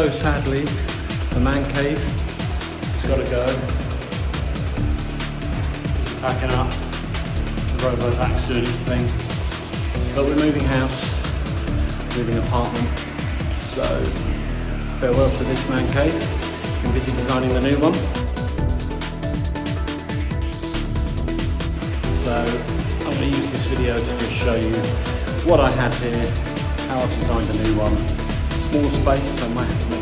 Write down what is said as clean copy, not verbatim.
So sadly, the man cave has got to go. It's packing up. The RoboVac's doing its thing. But we're moving house, moving apartment. So farewell to this man cave. Been busy designing the new one. So I'm going to use this video to just show you what I had here, how I've designed a new one. Small space, so I might have to